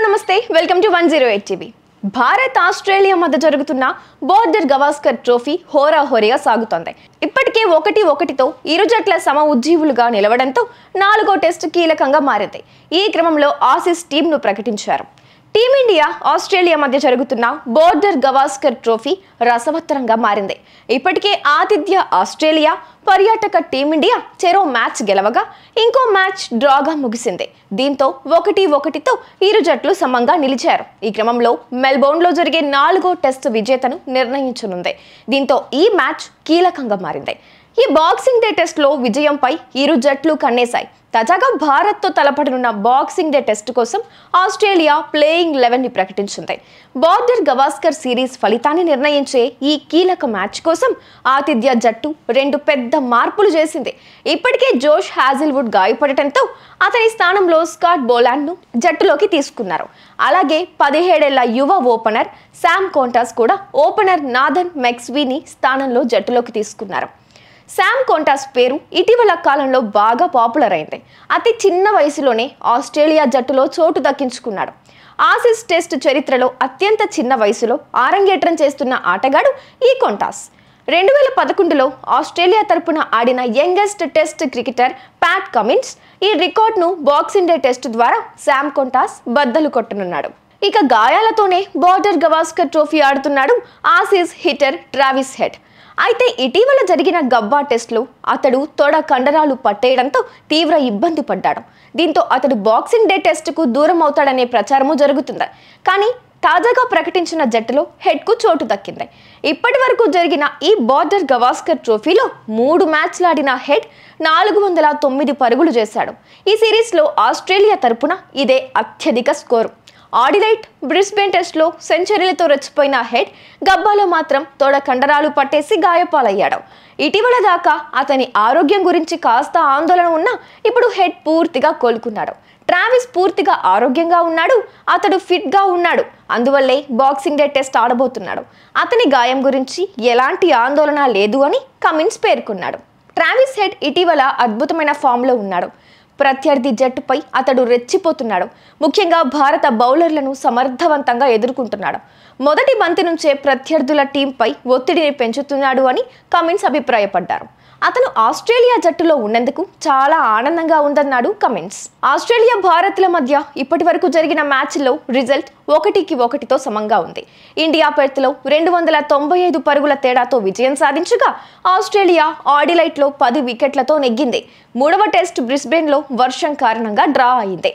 నమస్తే welcome to 108 TV. Bharat Australia మధ్య జరుగుతున్న బోర్డర్ గవాస్కర్ ట్రోఫీ హోరాహోరీగా సాగుతోంది. ఇప్పటికే 1-1తో ఇరు జట్ల సమ ఉజ్జీవులుగా నిలవడంతో 4వ టెస్ట్ కీలకంగా మారింది. ఈ క్రమంలో ఆసీస్ టీంను ప్రకటించారు. టీమిండియా ఆస్ట్రేలియా మధ్య జరుగుతున్న బోర్డర్ గవాస్కర్ ట్రోఫీ రసవత్తరంగా మారింది. ఇప్పటికే ఆతిథ్య ఆస్ట్రేలియా, పర్యాటక టీమిండియా చెరో మ్యాచ్ గెలవగా ఇంకో మ్యాచ్ డ్రాగా ముగిసింది. దీంతో 1-1తో ఇరు జట్లు సమంగా నిలిచారు. ఈ క్రమంలో మెల్బోర్న్లో జరిగే 4వ టెస్ట్ విజేతను నిర్ణయించనుంది. దీంతో ఈ మ్యాచ్ కీలకంగా మారింది. ఈ బాక్సింగ్ డే టెస్ట్లో విజయంపై ఇరు జట్లు కన్నేశాయి. తాజాగా భారత్తో తలపడనున్న బాక్సింగ్ డే టెస్ట్ కోసం ఆస్ట్రేలియా ప్లేయింగ్ 11ని ప్రకటించింది. బోర్డర్ గవాస్కర్ సిరీస్ ఫలితాన్ని నిర్ణయించే ఈ కీలక మ్యాచ్ కోసం ఆతిథ్య జట్టు 2 పెద్ద మార్పులు చేసింది. ఇప్పటికే జోష్ హాజిల్వుడ్ గాయపడటంతో అతని స్థానంలో స్కాట్ బోలాండ్ను జట్టులోకి తీసుకున్నారు. అలాగే 17 ఏళ్ల యువ ఓపెనర్ శామ్ కోంటాస్ కూడా ఓపెనర్ నాథన్ మెక్స్వీని స్థానంలో జట్టులోకి తీసుకున్నారు. శామ్ కోంటాస్ పేరు ఇటీవల కాలంలో బాగా పాపులర్ అయింది. అతి చిన్న వయసులోనే ఆస్ట్రేలియా జట్టులో చోటు దక్కించుకున్నాడు. ఆసీస్ టెస్ట్ చరిత్రలో అత్యంత చిన్న వయసులో ఆరంగేట్రం చేస్తున్న ఆటగాడు ఈ కోంటాస్. 2011లో ఆస్ట్రేలియా తరపున ఆడిన youngest test cricketer Pat Cummins ఈ రికార్డును బాక్సింగ్ డే టెస్ట్ ద్వారా శామ్ కోంటాస్ బద్దలు కొట్టనున్నాడు. ఇక గాయాలతోనే బోర్డర్ గవాస్కర్ ట్రోఫీ ఆడుతున్నాడు ఆసీస్ హిట్టర్ ట్రావిస్ హెడ్. అయితే ఇటీవల జరిగిన గబ్బా టెస్ట్లో అతడు తొడ కండరాలు పట్టేయడంతో తీవ్ర ఇబ్బంది పడ్డాడు. దీంతో అతడు బాక్సింగ్ డే టెస్టుకు దూరం అవుతాడనే ప్రచారము జరుగుతుంది. కానీ తాజాగా ప్రకటించిన జట్టులో హెడ్కు చోటు దక్కింది. ఇప్పటి వరకు జరిగిన ఈ బోర్డర్ గవాస్కర్ ట్రోఫీలో 3 మ్యాచ్లు ఆడిన హెడ్ 409 పరుగులు చేశాడు. ఈ సిరీస్లో ఆస్ట్రేలియా తరపున ఇదే అత్యధిక స్కోరు. ఆడిలైట్, బ్రిస్బేన్ టెస్ట్లో సెంచరీలతో రెచ్చిపోయిన హెడ్ గబ్బాలో మాత్రం తొడ కండరాలు పట్టేసి గాయపాలయ్యాడు. ఇటీవల దాకా అతని ఆరోగ్యం గురించి కాస్త ఆందోళన ఉన్నా ఇప్పుడు హెడ్ పూర్తిగా కోలుకున్నాడు. ట్రావిస్ పూర్తిగా ఆరోగ్యంగా ఉన్నాడు. అతడు ఫిట్గా ఉన్నాడు. అందువల్లే బాక్సింగ్ డే టెస్ట్ ఆడబోతున్నాడు. అతని గాయం గురించి ఎలాంటి ఆందోళన లేదు అని కమిన్స్ పేర్కొన్నాడు. ట్రావిస్ హెడ్ ఇటీవల అద్భుతమైన ఫామ్లో ఉన్నాడు. ప్రత్యర్థి జట్టుపై అతడు రెచ్చిపోతున్నాడు. ముఖ్యంగా భారత బౌలర్లను సమర్థవంతంగా ఎదుర్కొంటున్నాడు. మొదటి బంతి నుంచే ప్రత్యర్థుల టీంపై ఒత్తిడిని పెంచుతున్నాడు అని కమిన్స్ అభిప్రాయపడ్డారు. అతను ఆస్ట్రేలియా జట్టులో ఉన్నందుకు చాలా ఆనందంగా ఉందన్నాడు కమిన్స్. ఆస్ట్రేలియా భారత్ల మధ్య ఇప్పటి వరకు జరిగిన మ్యాచ్లో రిజల్ట్ 1-1తో సమంగా ఉంది. ఇండియా పెర్త్లో 295 పరుగుల తేడాతో విజయం సాధించగా ఆస్ట్రేలియా ఆడిలైట్లో 10 వికెట్లతో నెగ్గింది. 3వ టెస్ట్ బ్రిస్బేన్లో వర్షం కారణంగా డ్రా అయింది.